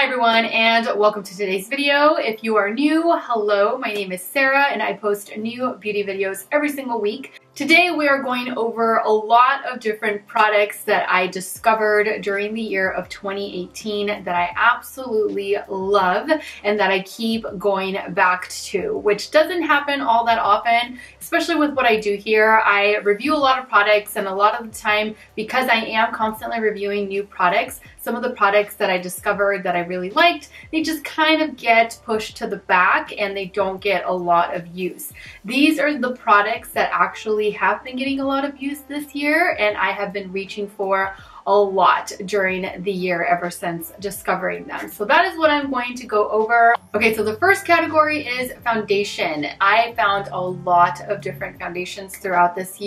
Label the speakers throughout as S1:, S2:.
S1: Hi everyone and welcome to today's video. If you are new, hello, my name is Sarah and I post new beauty videos every single week. Today we are going over a lot of different products that I discovered during the year of 2018 that I absolutely love and that I keep going back to, which doesn't happen all that often, especially with what I do here. I review a lot of products, and a lot of the time, because I am constantly reviewing new products, some of the products that I discovered that I really liked, they just kind of get pushed to the back and they don't get a lot of use. These are the products that actually have been getting a lot of use this year, and I have been reaching for a lot during the year ever since discovering them. So that is what I'm going to go over. Okay, so the first category is foundation. I found a lot of different foundations throughout this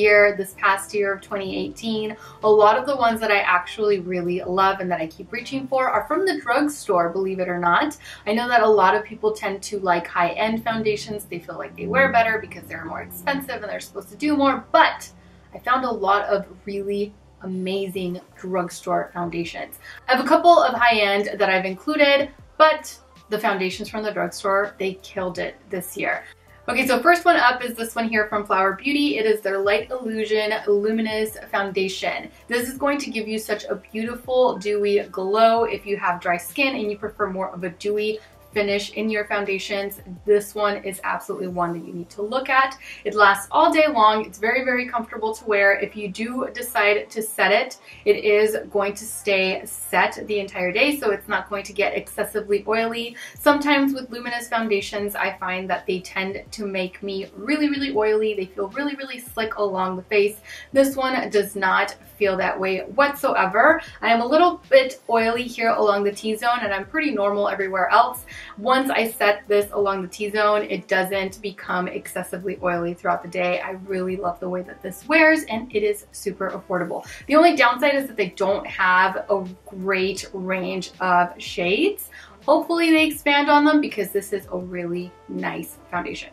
S1: past year of 2018. A lot of the ones that I actually really love and that I keep reaching for are from the drugstore, believe it or not. I know that a lot of people tend to like high-end foundations. They feel like they wear better because they're more expensive and they're supposed to do more, but I found a lot of really amazing drugstore foundations. I have a couple of high-end that I've included, but the foundations from the drugstore, they killed it this year. Okay, so first one up is this one here from Flower Beauty. It is their Light Illusion Luminous Foundation. This is going to give you such a beautiful dewy glow if you have dry skin and you prefer more of a dewy finish in your foundations. This one is absolutely one that you need to look at. It lasts all day long. It's very, very comfortable to wear. If you do decide to set it, it is going to stay set the entire day, so it's not going to get excessively oily. Sometimes with luminous foundations, I find that they tend to make me really, really oily. They feel really, really slick along the face. This one does not feel that way whatsoever. I am a little bit oily here along the T-zone, and I'm pretty normal everywhere else. Once I set this along the T-zone, it doesn't become excessively oily throughout the day. I really love the way that this wears, and it is super affordable. The only downside is that they don't have a great range of shades. Hopefully they expand on them because this is a really nice foundation.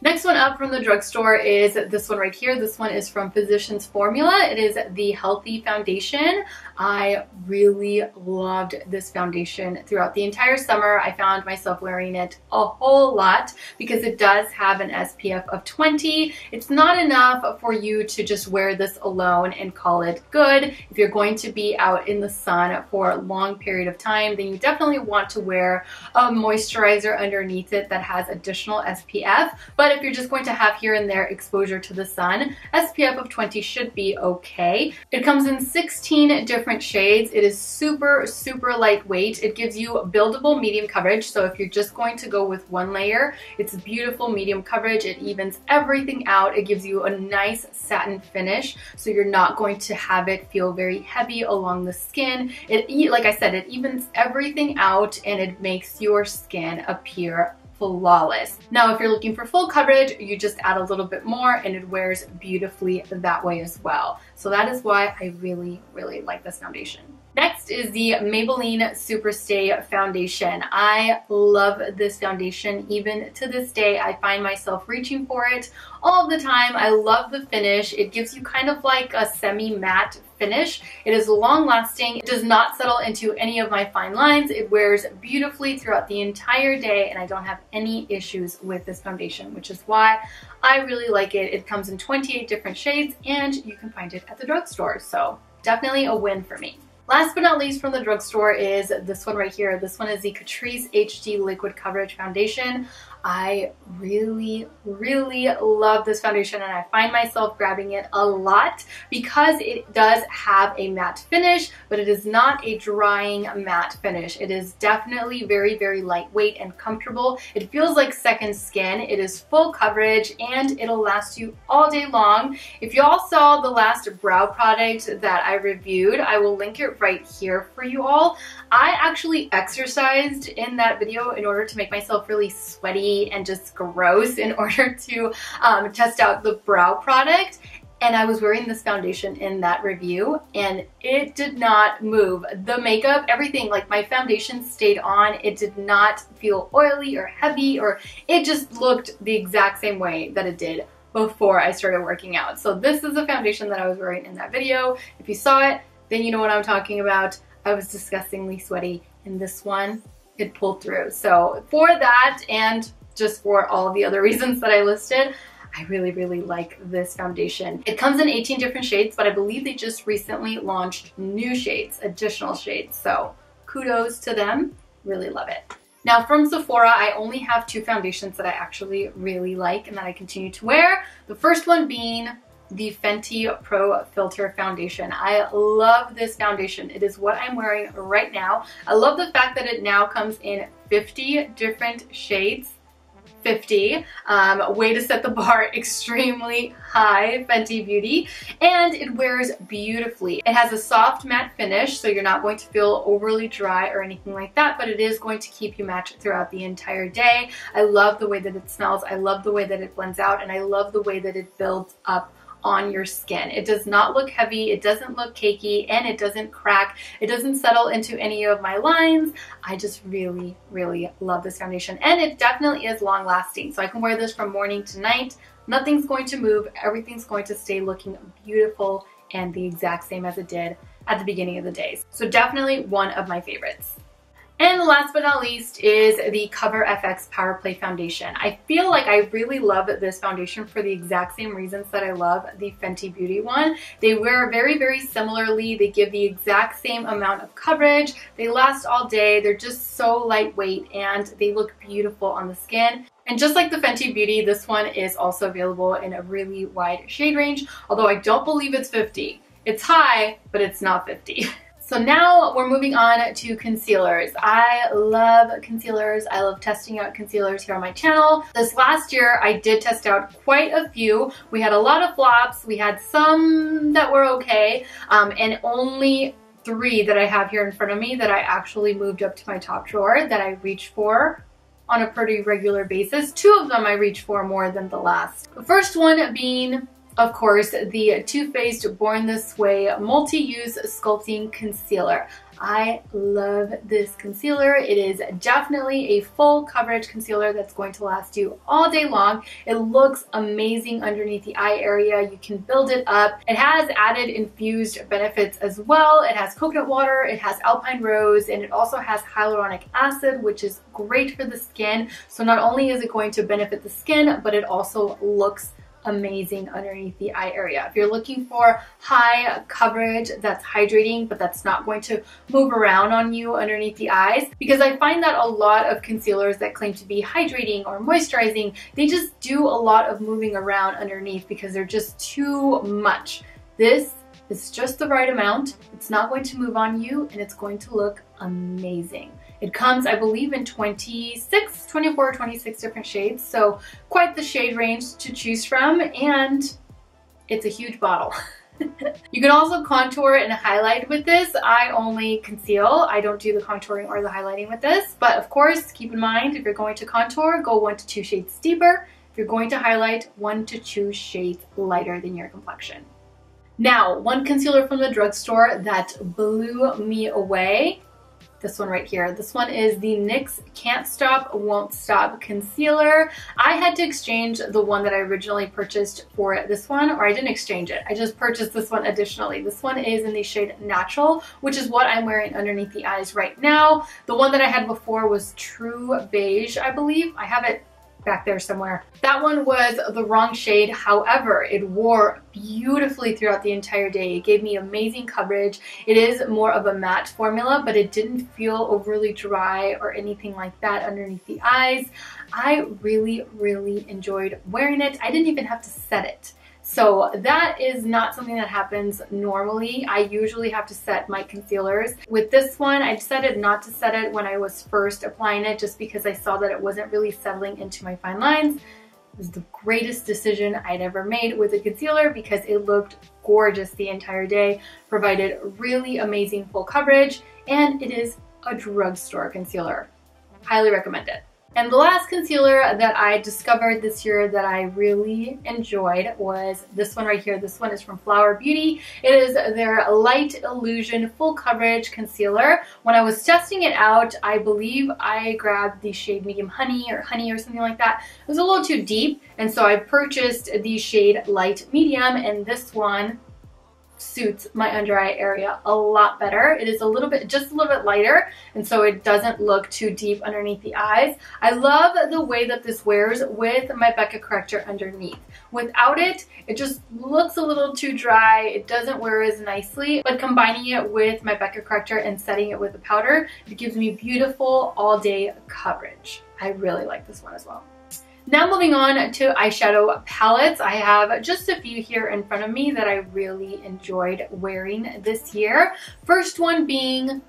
S1: Next one up from the drugstore is this one right here. This one is from Physicians Formula. It is the Healthy Foundation. I really loved this foundation throughout the entire summer. I found myself wearing it a whole lot because it does have an SPF of 20. It's not enough for you to just wear this alone and call it good. If you're going to be out in the sun for a long period of time, then you definitely want to wear a moisturizer underneath it that has additional SPF. But if you're just going to have here and there exposure to the sun, SPF of 20 should be okay. It comes in 16 different shades. It is super, super lightweight. It gives you buildable medium coverage. So if you're just going to go with one layer, it's beautiful medium coverage. It evens everything out. It gives you a nice satin finish. So you're not going to have it feel very heavy along the skin. Like I said, it evens everything out and it makes your skin appear flawless. Now, if you're looking for full coverage, you just add a little bit more and it wears beautifully that way as well. So that is why I really, really like this foundation. Next is the Maybelline Superstay foundation. I love this foundation. Even to this day, I find myself reaching for it all the time. I love the finish. It gives you kind of like a semi-matte finish. It is long lasting. It does not settle into any of my fine lines. It wears beautifully throughout the entire day, and I don't have any issues with this foundation, which is why I really like it. It comes in 28 different shades, and you can find it at the drugstore. So definitely a win for me. Last but not least from the drugstore is this one right here. This one is the Catrice HD Liquid Coverage Foundation. I really, really love this foundation, and I find myself grabbing it a lot because it does have a matte finish, but it is not a drying matte finish. It is definitely very, very lightweight and comfortable. It feels like second skin. It is full coverage and it'll last you all day long. If you all saw the last brow product that I reviewed, I will link it right here for you all. I actually exercised in that video in order to make myself really sweaty and just gross in order to test out the brow product. And I was wearing this foundation in that review and it did not move. The makeup, everything, like my foundation stayed on. It did not feel oily or heavy, or it just looked the exact same way that it did before I started working out. So this is the foundation that I was wearing in that video. If you saw it, then you know what I'm talking about. I was disgustingly sweaty and this one, it pulled through. So for that, and just for all of the other reasons that I listed, I really, really like this foundation. It comes in 18 different shades, but I believe they just recently launched new shades, additional shades. So kudos to them. Really love it. Now from Sephora, I only have two foundations that I actually really like and that I continue to wear. The first one being the Fenty Pro Filter Foundation. I love this foundation. It is what I'm wearing right now. I love the fact that it now comes in 50 different shades. 50. Way to set the bar extremely high, Fenty Beauty. And it wears beautifully. It has a soft matte finish, so you're not going to feel overly dry or anything like that, but it is going to keep you matched throughout the entire day. I love the way that it smells. I love the way that it blends out, and I love the way that it builds up on your skin. It does not look heavy, it doesn't look cakey, and it doesn't crack. It doesn't settle into any of my lines. I just really, really love this foundation, and it definitely is long lasting. So I can wear this from morning to night. Nothing's going to move. Everything's going to stay looking beautiful and the exact same as it did at the beginning of the day. So definitely one of my favorites. And last but not least is the Cover FX Power Play Foundation. I feel like I really love this foundation for the exact same reasons that I love the Fenty Beauty one. They wear very, very similarly. They give the exact same amount of coverage. They last all day. They're just so lightweight and they look beautiful on the skin. And just like the Fenty Beauty, this one is also available in a really wide shade range, although I don't believe it's 50. It's high, but it's not 50. So now we're moving on to concealers. I love concealers. I love testing out concealers here on my channel. This last year, I did test out quite a few. We had a lot of flops. We had some that were okay, and only 3 that I have here in front of me that I actually moved up to my top drawer that I reach for on a pretty regular basis. 2 of them I reach for more than the last. The first one being, of course, the Too Faced Born This Way Multi-Use Sculpting Concealer. I love this concealer. It is definitely a full coverage concealer that's going to last you all day long. It looks amazing underneath the eye area. You can build it up. It has added infused benefits as well. It has coconut water, it has alpine rose, and it also has hyaluronic acid, which is great for the skin. So not only is it going to benefit the skin, but it also looks amazing underneath the eye area. If you're looking for high coverage that's hydrating, but that's not going to move around on you underneath the eyes, because I find that a lot of concealers that claim to be hydrating or moisturizing, they just do a lot of moving around underneath because they're just too much. This is just the right amount. It's not going to move on you, and it's going to look amazing. It comes, I believe, in 24, 26 different shades, so quite the shade range to choose from, and it's a huge bottle. You can also contour and highlight with this. I only conceal. I don't do the contouring or the highlighting with this, but of course, keep in mind, if you're going to contour, go 1 to 2 shades deeper. If you're going to highlight, 1 to 2 shades lighter than your complexion. Now, one concealer from the drugstore that blew me away, this one right here. This one is the NYX Can't Stop, Won't Stop Concealer. I had to exchange the one that I originally purchased for this one, or I didn't exchange it. I just purchased this one additionally. This one is in the shade Natural, which is what I'm wearing underneath the eyes right now. The one that I had before was True Beige, I believe. I have it back there somewhere. That one was the wrong shade. However, it wore beautifully throughout the entire day. It gave me amazing coverage. It is more of a matte formula, but it didn't feel overly dry or anything like that underneath the eyes. I really, really enjoyed wearing it. I didn't even have to set it. So that is not something that happens normally. I usually have to set my concealers. With this one, I decided not to set it when I was first applying it, just because I saw that it wasn't really settling into my fine lines. It was the greatest decision I'd ever made with a concealer because it looked gorgeous the entire day, provided really amazing full coverage, and it is a drugstore concealer. Highly recommend it. And the last concealer that I discovered this year that I really enjoyed was this one right here. This one is from Flower Beauty. It is their Light Illusion Full Coverage Concealer. When I was testing it out, I believe I grabbed the shade Medium Honey or something like that. It was a little too deep, and so I purchased the shade Light Medium, and this one suits my under eye area a lot better. It is a little bit, just a little bit lighter, and so it doesn't look too deep underneath the eyes. I love the way that this wears with my Becca corrector underneath. Without it, it just looks a little too dry. It doesn't wear as nicely, but combining it with my Becca corrector and setting it with the powder, it gives me beautiful all day coverage. I really like this one as well. Now moving on to eyeshadow palettes. I have just a few here in front of me that I really enjoyed wearing this year. First one being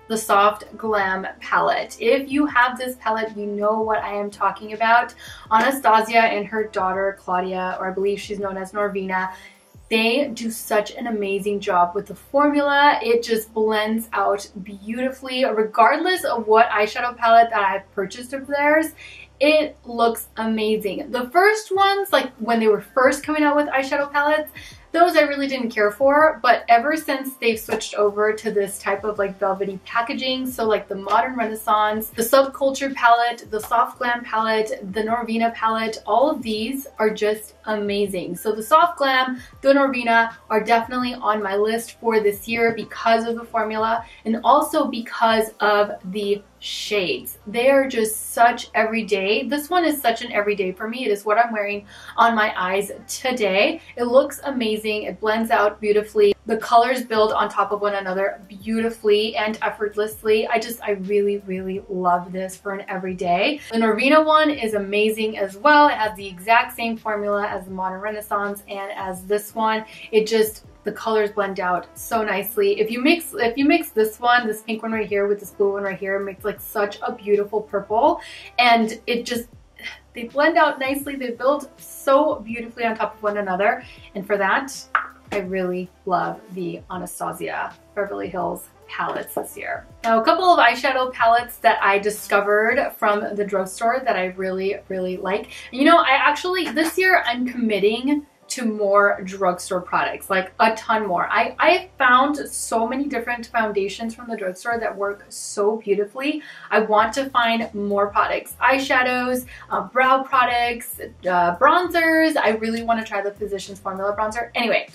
S1: the Soft Glam palette. If you have this palette, you know what I am talking about. Anastasia and her daughter Claudia, or I believe she's known as Norvina, they do such an amazing job with the formula. It just blends out beautifully regardless of what eyeshadow palette that I've purchased of theirs. It looks amazing. The first ones, like when they were first coming out with eyeshadow palettes, those I really didn't care for, but ever since they've switched over to this type of like velvety packaging, so like the Modern Renaissance, the Subculture palette, the Soft Glam palette, the Norvina palette, all of these are just amazing. So the Soft Glam, the Norvina are definitely on my list for this year because of the formula and also because of the shades. They are just such everyday. This one is such an everyday for me. It is what I'm wearing on my eyes today. It looks amazing. It blends out beautifully. The colors build on top of one another beautifully and effortlessly. I really, really love this for an everyday. The Norvina one is amazing as well. It has the exact same formula as the Modern Renaissance and as this one. It just, the colors blend out so nicely. If you mix this one, this pink one right here with this blue one right here, it makes like such a beautiful purple, and it just, they blend out nicely. They build so beautifully on top of one another, and for that, I really love the Anastasia Beverly Hills palettes this year. Now, a couple of eyeshadow palettes that I discovered from the drugstore that I really, really like. And you know, I actually, this year I'm committing to more drugstore products, like a ton more. I found so many different foundations from the drugstore that work so beautifully. I want to find more products, eyeshadows, brow products, bronzers. I really want to try the Physicians Formula bronzer. Anyway,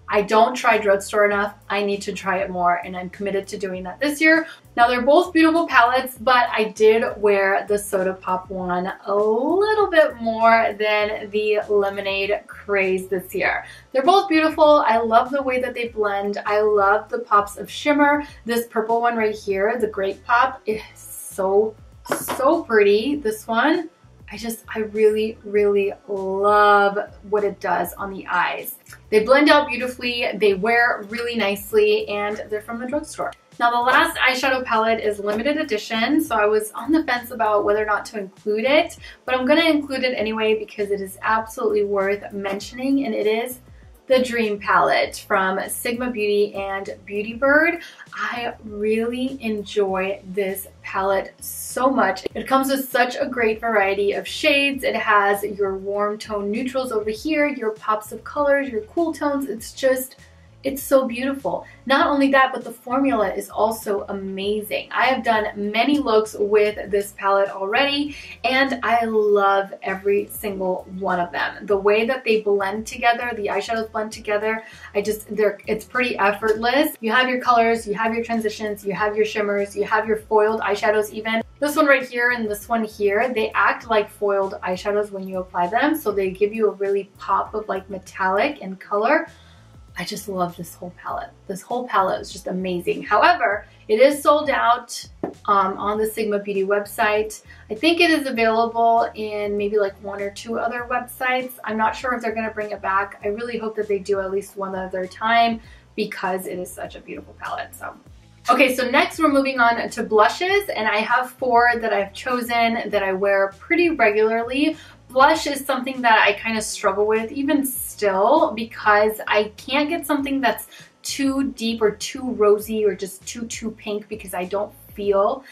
S1: I don't try drugstore enough. I need to try it more, and I'm committed to doing that this year. Now, they're both beautiful palettes, but I did wear the Soda Pop one a little bit more than the Lemonade Craze this year. They're both beautiful. I love the way that they blend. I love the pops of shimmer. This purple one right here, the Grape Pop, is so pretty. This one, I really, really love what it does on the eyes. They blend out beautifully, they wear really nicely, and they're from the drugstore. Now, the last eyeshadow palette is limited edition, so I was on the fence about whether or not to include it, but I'm going to include it anyway because it is absolutely worth mentioning, and it is the Dream palette from Sigma Beauty and Beauty Bird. I really enjoy this palette so much. It comes with such a great variety of shades. It has your warm tone neutrals over here, your pops of colors, your cool tones. It's so beautiful. Not only that, but the formula is also amazing. I have done many looks with this palette already, and I love every single one of them. The way that they blend together, the eyeshadows blend together, it's pretty effortless. You have your colors, you have your transitions, you have your shimmers, you have your foiled eyeshadows even. This one right here and this one here, they act like foiled eyeshadows when you apply them, so they give you a really pop of like metallic and color. I just love this whole palette. This whole palette is just amazing. However, it is sold out on the Sigma Beauty website. I think it is available in maybe like 1 or 2 other websites. I'm not sure if they're gonna bring it back. I really hope that they do at least one other time because it is such a beautiful palette. Okay, so next we're moving on to blushes, and I have 4 that I've chosen that I wear pretty regularly. Blush is something that I kind of struggle with even still because I can't get something that's too deep or too rosy or just too pink because I don't feel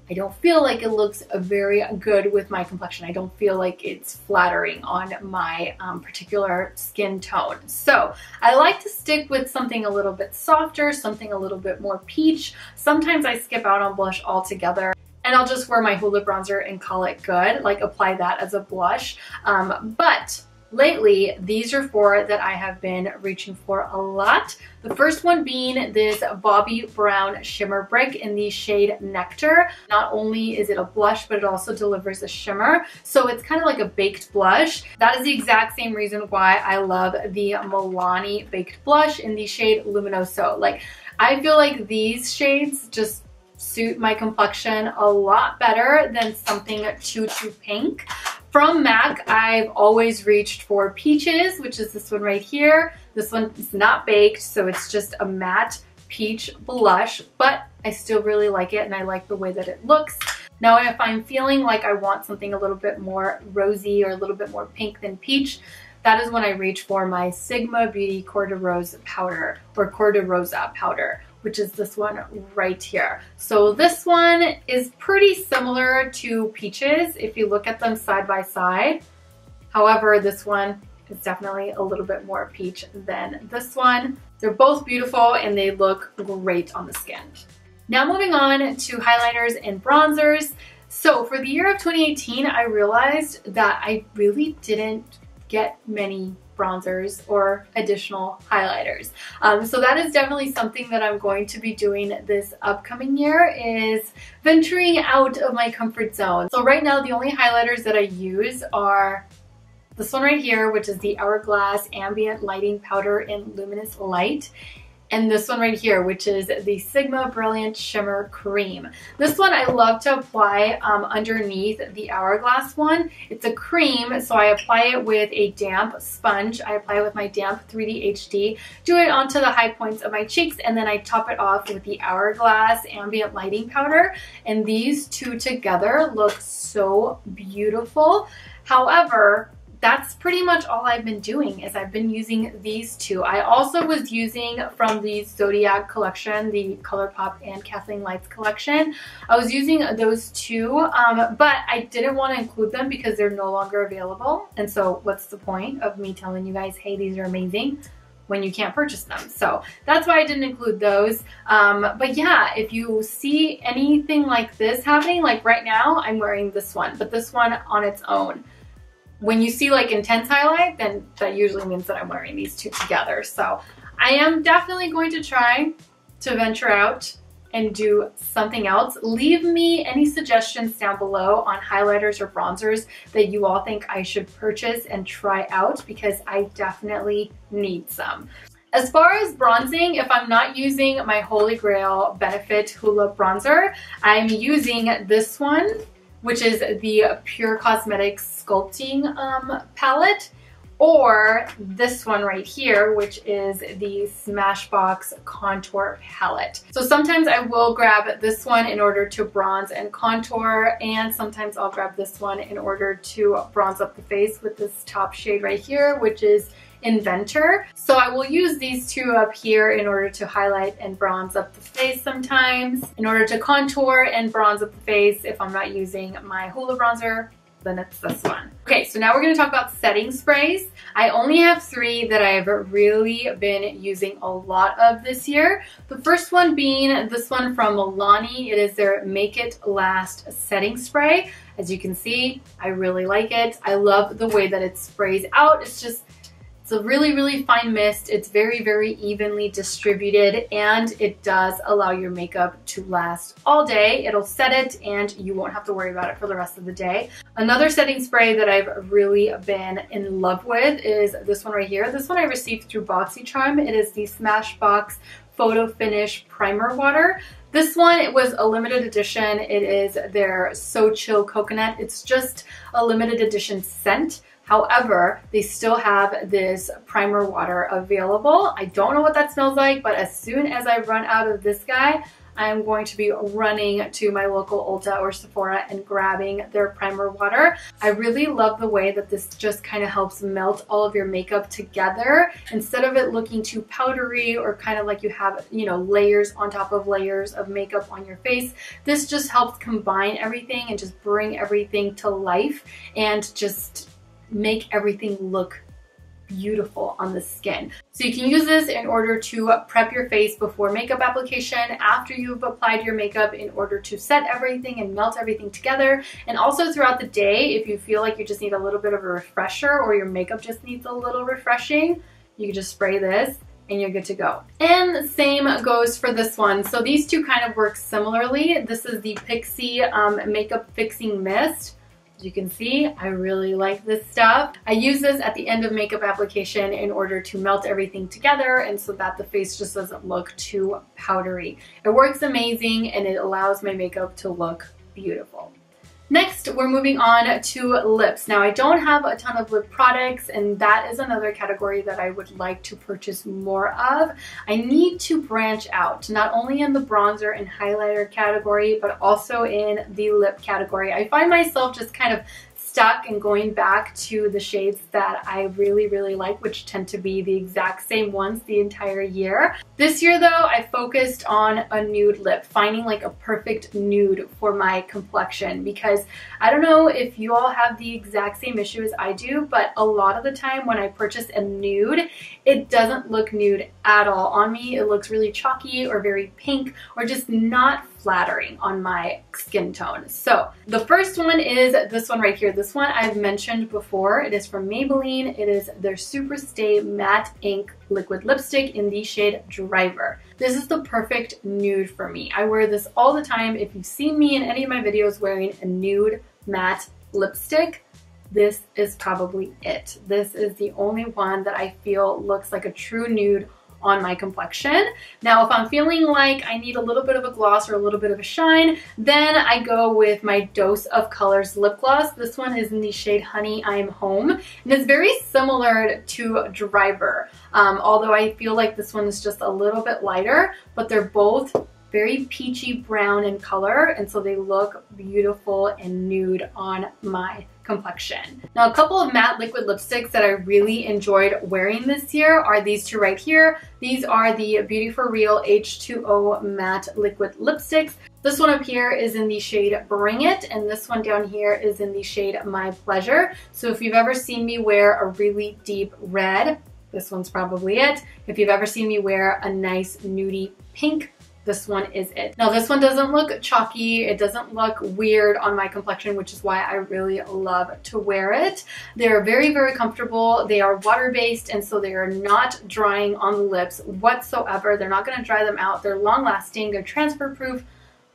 S1: like it looks very good with my complexion. I don't feel like it's flattering on my particular skin tone. So I like to stick with something a little bit softer, something a little bit more peach. Sometimes I skip out on blush altogether, and I'll just wear my Hoola bronzer and call it good, like apply that as a blush. But lately, these are four that I have been reaching for a lot. The first one being this Bobbi Brown Shimmer Brick in the shade Nectar. Not only is it a blush, but it also delivers a shimmer. So it's kind of like a baked blush. That is the exact same reason why I love the Milani Baked Blush in the shade Luminoso. Like, I feel like these shades just suit my complexion a lot better than something too pink. From MAC, I've always reached for Peaches, which is this one right here. This one is not baked, so it's just a matte peach blush, but I still really like it and I like the way that it looks. Now, if I'm feeling like I want something a little bit more rosy or a little bit more pink than peach, that is when I reach for my Sigma Beauty Coeur de Rose powder, or Coeur de Rosa powder, which is this one right here. So this one is pretty similar to Peaches if you look at them side by side. However, this one is definitely a little bit more peach than this one. They're both beautiful and they look great on the skin. Now moving on to highlighters and bronzers. So for the year of 2018, I realized that I really didn't get many bronzers or additional highlighters. So that is definitely something that I'm going to be doing this upcoming year, is venturing out of my comfort zone. So right now, the only highlighters that I use are this one right here, which is the Hourglass Ambient Lighting Powder in Luminous Light. And this one right here, which is the Sigma Brilliant Shimmer Cream. This one I love to apply underneath the Hourglass one. It's a cream, so I apply it with a damp sponge. I apply it with my damp 3D HD, do it onto the high points of my cheeks, and then I top it off with the Hourglass Ambient Lighting Powder. And these two together look so beautiful. However, that's pretty much all I've been doing, is I've been using these two. I also was using from the Zodiac collection, the ColourPop and Kathleen Lights collection. I was using those two, but I didn't want to include them because they're no longer available. And so what's the point of me telling you guys, hey, these are amazing, when you can't purchase them? So that's why I didn't include those. But yeah, if you see anything like this happening, like right now, I'm wearing this one, but this one on its own. When you see like intense highlight, then that usually means that I'm wearing these two together. So I am definitely going to try to venture out and do something else. Leave me any suggestions down below on highlighters or bronzers that you all think I should purchase and try out, because I definitely need some. As far as bronzing, if I'm not using my Holy Grail Benefit Hoola bronzer, I'm using this one, which is the Pure Cosmetics Sculpting palette, or this one right here, which is the Smashbox Contour palette. So sometimes I will grab this one in order to bronze and contour, and sometimes I'll grab this one in order to bronze up the face with this top shade right here, which is Inventor. So I will use these two up here in order to highlight and bronze up the face sometimes. In order to contour and bronze up the face, if I'm not using my Hoola bronzer, then it's this one. Okay, so now we're gonna talk about setting sprays. I only have three that I've really been using a lot of this year. The first one being this one from Milani. It is their Make It Last setting spray. As you can see, I really like it. I love the way that it sprays out. It's a really fine mist. It's very evenly distributed, and it does allow your makeup to last all day. It'll set it and you won't have to worry about it for the rest of the day. Another setting spray that I've really been in love with is this one right here. This one I received through BoxyCharm. It is the Smashbox Photo Finish Primer Water. This one, it was a limited edition. It is their So Chill Coconut. It's just a limited edition scent. However, they still have this primer water available. I don't know what that smells like, but as soon as I run out of this guy, I'm going to be running to my local Ulta or Sephora and grabbing their primer water. I really love the way that this just kind of helps melt all of your makeup together. Instead of it looking too powdery or kind of like you have, you know, layers on top of layers of makeup on your face, this just helps combine everything and just bring everything to life and just make everything look beautiful on the skin. So you can use this in order to prep your face before makeup application, after you've applied your makeup in order to set everything and melt everything together, and also throughout the day if you feel like you just need a little bit of a refresher or your makeup just needs a little refreshing, you can just spray this and you're good to go. And same goes for this one. So these two kind of work similarly. This is the Pixie Makeup Fixing Mist. As you can see, I really like this stuff. I use this at the end of makeup application in order to melt everything together and so that the face just doesn't look too powdery. It works amazing and it allows my makeup to look beautiful. Next, we're moving on to lips. Now, I don't have a ton of lip products, and that is another category that I would like to purchase more of. I need to branch out, not only in the bronzer and highlighter category, but also in the lip category. I find myself just kind of stuck and going back to the shades that I really, really like, which tend to be the exact same ones the entire year. This year though, I focused on a nude lip, finding like a perfect nude for my complexion, because I don't know if you all have the exact same issue as I do, but a lot of the time when I purchase a nude, it doesn't look nude at all on me. It looks really chalky or very pink or just not flattering on my skin tone. So the first one is this one right here. This one I've mentioned before. It is from Maybelline. It is their Superstay Matte Ink Liquid Lipstick in the shade Driver. This is the perfect nude for me. I wear this all the time. If you've seen me in any of my videos wearing a nude matte lipstick, this is probably it. This is the only one that I feel looks like a true nude on my complexion. Now, if I'm feeling like I need a little bit of a gloss or a little bit of a shine, then I go with my Dose of Colors lip gloss. This one is in the shade Honey I'm Home, and it's very similar to Driver, although I feel like this one is just a little bit lighter, but they're both very peachy brown in color, and so they look beautiful and nude on my complexion. Now, a couple of matte liquid lipsticks that I really enjoyed wearing this year are these two right here. These are the Beauty For Real H2O matte liquid lipsticks. This one up here is in the shade Bring It, and this one down here is in the shade My Pleasure. So if you've ever seen me wear a really deep red, this one's probably it. If you've ever seen me wear a nice nudie pink, this one is it. Now, this one doesn't look chalky. It doesn't look weird on my complexion, which is why I really love to wear it. They're very, very comfortable. They are water-based, and so they are not drying on the lips whatsoever. They're not gonna dry them out. They're long-lasting. They're transfer-proof.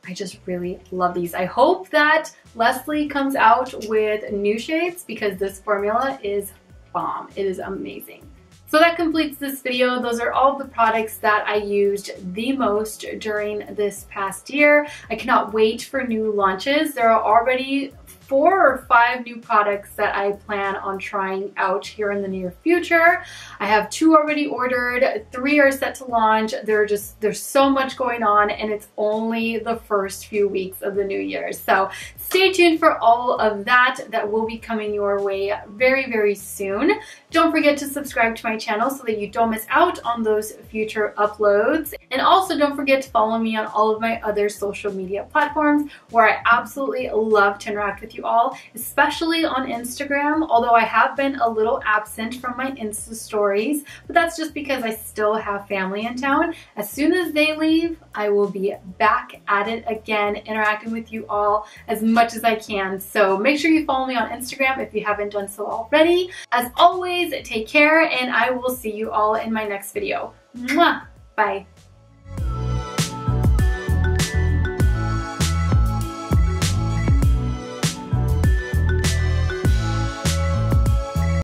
S1: I just really love these. I hope that Leslie comes out with new shades because this formula is bomb. It is amazing. So that completes this video. Those are all the products that I used the most during this past year. I cannot wait for new launches. There are already 4 or 5 new products that I plan on trying out here in the near future. I have 2 already ordered, 3 are set to launch. There's so much going on, and it's only the first few weeks of the new year. So stay tuned for all of that. That will be coming your way very, very soon. Don't forget to subscribe to my channel so that you don't miss out on those future uploads. And also don't forget to follow me on all of my other social media platforms where I absolutely love to interact with you all, especially on Instagram, although I have been a little absent from my Insta stories, but that's just because I still have family in town. As soon as they leave, I will be back at it again, interacting with you all as much as I can. So make sure you follow me on Instagram if you haven't done so already. As always, take care, and I will see you all in my next video. Mwah! Bye.